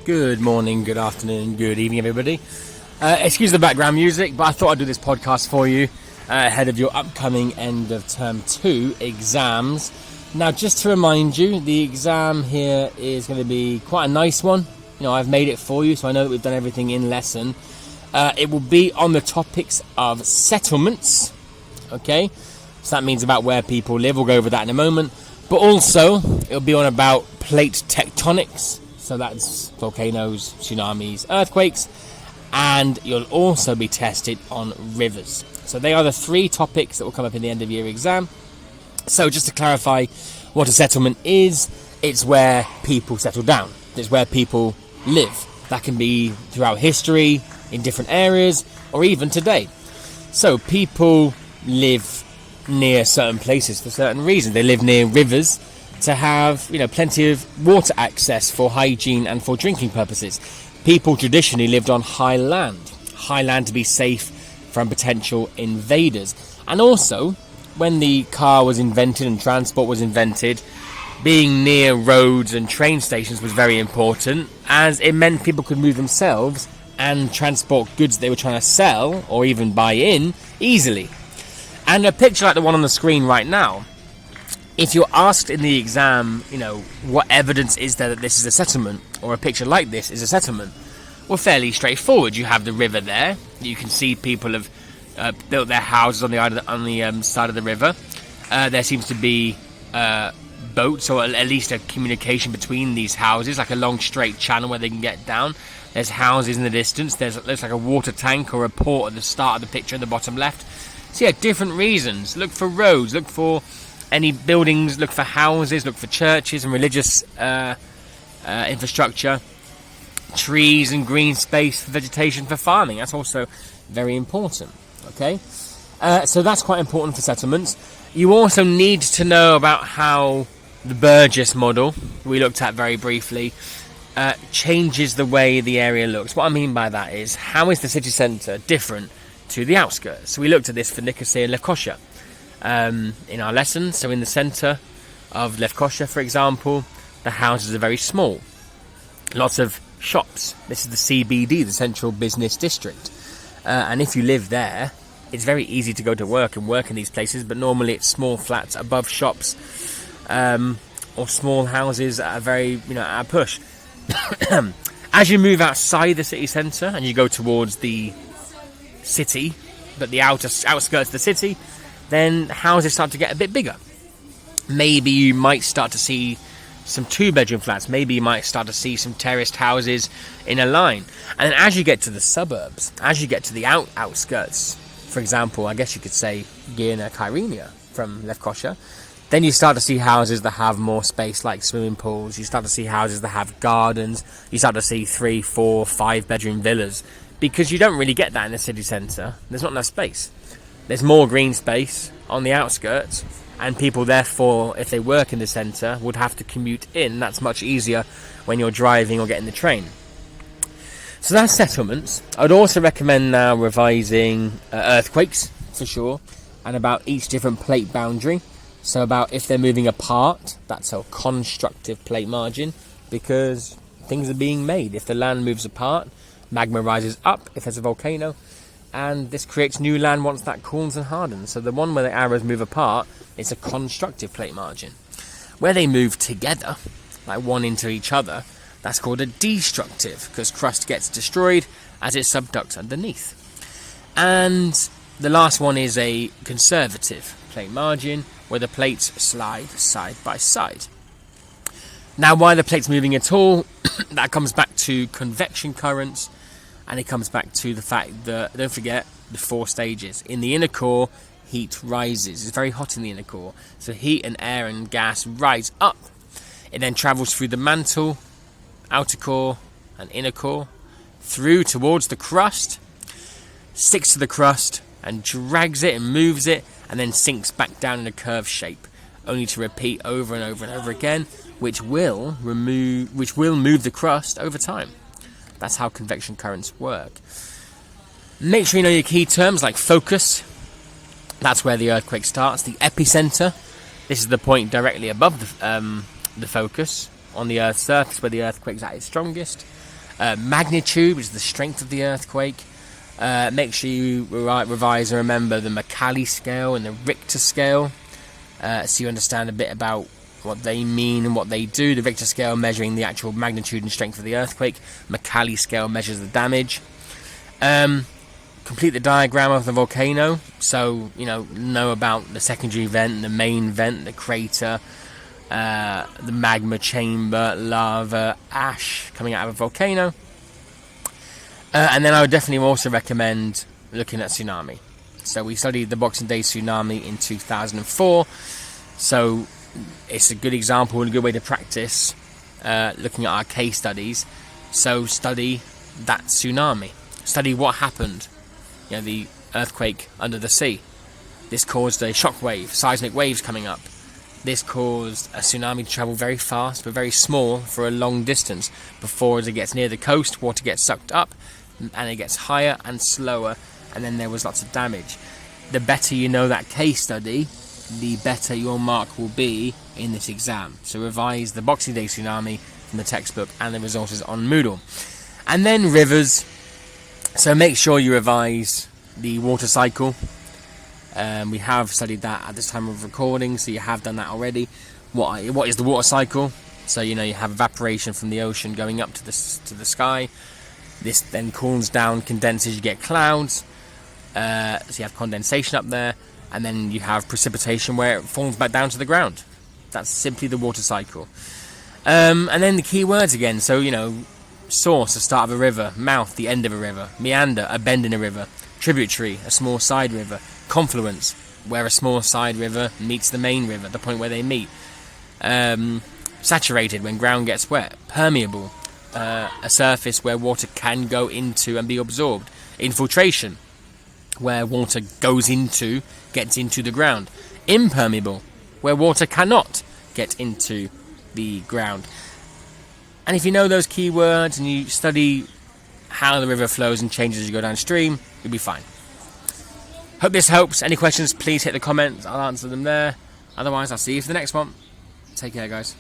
Good morning, good afternoon, good evening, everybody. Excuse the background music, but I thought I'd do this podcast for you ahead of your upcoming end of term 2 exams. Now, just to remind you, the exam here is going to be quite a nice one. You know, I've made it for you, so I know that we've done everything in lesson. It will be on the topics of settlements, okay? So that means about where people live. We'll go over that in a moment. But also, it'll be on about plate tectonics. So that's volcanoes, tsunamis, earthquakes. And you'll also be tested on rivers. So they are the 3 topics that will come up in the end of year exam. So just to clarify what a settlement is, it's where people settle down. It's where people live. That can be throughout history, in different areas, or even today. So people live near certain places for certain reasons. They live near rivers to have, plenty of water access for hygiene and for drinking purposes. People traditionally lived on high land to be safe from potential invaders. And also, when the car was invented and transport was invented, being near roads and train stations was very important, as it meant people could move themselves and transport goods they were trying to sell or even buy in easily. And a picture like the one on the screen right now, if you're asked in the exam, what evidence is there that this is a settlement, or a picture like this is a settlement, well, fairly straightforward. You have the river there. You can see people have built their houses on the side of the river. There seems to be boats, or at least a communication between these houses, like a long straight channel where they can get down. There's houses in the distance. Looks like a water tank or a port at the start of the picture in the bottom left. So yeah, different reasons. Look for roads, look for any buildings, look for houses, look for churches and religious infrastructure, trees and green space for vegetation for farming. That's also very important, okay? So that's quite important for settlements. You also need to know about how the Burgess model, we looked at very briefly, changes the way the area looks. What I mean by that is, how is the city centre different to the outskirts? So we looked at this for Nicosia and Lefkosia in our lessons. So in the centre of Lefkosia, for example, the houses are very small. Lots of shops. This is the CBD, the Central Business District. And if you live there, it's very easy to go to work and work in these places, but normally it's small flats above shops, or small houses that are very, at a push. As you move outside the city centre and you go towards the city, but the outskirts of the city, then houses start to get a bit bigger. Maybe you might start to see some 2-bedroom flats. Maybe you might start to see some terraced houses in a line. And then as you get to the suburbs, as you get to the outskirts, for example, I guess you could say Girna Kyrenia from Lefkosia, then you start to see houses that have more space, like swimming pools. You start to see houses that have gardens. You start to see 3, 4, 5-bedroom villas, because you don't really get that in the city centre. There's not enough space. There's more green space on the outskirts, and people, therefore, if they work in the centre, would have to commute in. That's much easier when you're driving or getting the train. So that's settlements. I'd also recommend now revising earthquakes, for sure, and about each different plate boundary. So about if they're moving apart, that's a constructive plate margin, because things are being made. If the land moves apart, magma rises up if there's a volcano, and this creates new land once that cools and hardens. So the one where the arrows move apart, it's a constructive plate margin. Where they move together, like one into each other, that's called a destructive, because crust gets destroyed as it subducts underneath. And the last one is a conservative plate margin, where the plates slide side by side. Now, why the plate's moving at all, that comes back to convection currents, and it comes back to the fact that, don't forget, the 4 stages. In the inner core, heat rises. It's very hot in the inner core. So heat and air and gas rise up. It then travels through the mantle, outer core and inner core, through towards the crust, sticks to the crust and drags it and moves it, and then sinks back down in a curved shape, only to repeat over and over and over again, which will move the crust over time. That's how convection currents work. Make sure you know your key terms like focus. That's where the earthquake starts. The epicenter. This is the point directly above the focus on the Earth's surface where the earthquake's at its strongest. Magnitude, which is the strength of the earthquake. Make sure you revise and remember the Mercalli scale and the Richter scale, so you understand a bit about what they mean and what they do. The Richter scale measuring the actual magnitude and strength of the earthquake. Mercalli scale measures the damage. Complete the diagram of the volcano, so know about the secondary vent, the main vent, the crater, the magma chamber, lava, ash coming out of a volcano. And then I would definitely also recommend looking at tsunami. So we studied the Boxing Day tsunami in 2004, so it's a good example and a good way to practice looking at our case studies. So study that tsunami. Study what happened. The earthquake under the sea. This caused a shock wave, seismic waves coming up. This caused a tsunami to travel very fast but very small for a long distance. Before, as it gets near the coast, water gets sucked up and it gets higher and slower, and then there was lots of damage. The better you know that case study, the better your mark will be in this exam. So revise the Boxing Day tsunami from the textbook and the resources on Moodle. And then rivers. So make sure you revise the water cycle. We have studied that at this time of recording, so you have done that already. What is the water cycle? So you have evaporation from the ocean going up to the sky. This then cools down, condenses, you get clouds. So you have condensation up there, and then you have precipitation where it falls back down to the ground. That's simply the water cycle. And then the key words again. So source, the start of a river. Mouth, the end of a river. Meander, a bend in a river. Tributary, a small side river. Confluence, where a small side river meets the main river, the point where they meet. Saturated, when ground gets wet. Permeable, a surface where water can go into and be absorbed. Infiltration, where water gets into the ground. Impermeable, where water cannot get into the ground. And if you know those keywords and you study how the river flows and changes as you go downstream, you'll be fine. Hope this helps. Any questions, please hit the comments. I'll answer them there. Otherwise, I'll see you for the next one. Take care, guys.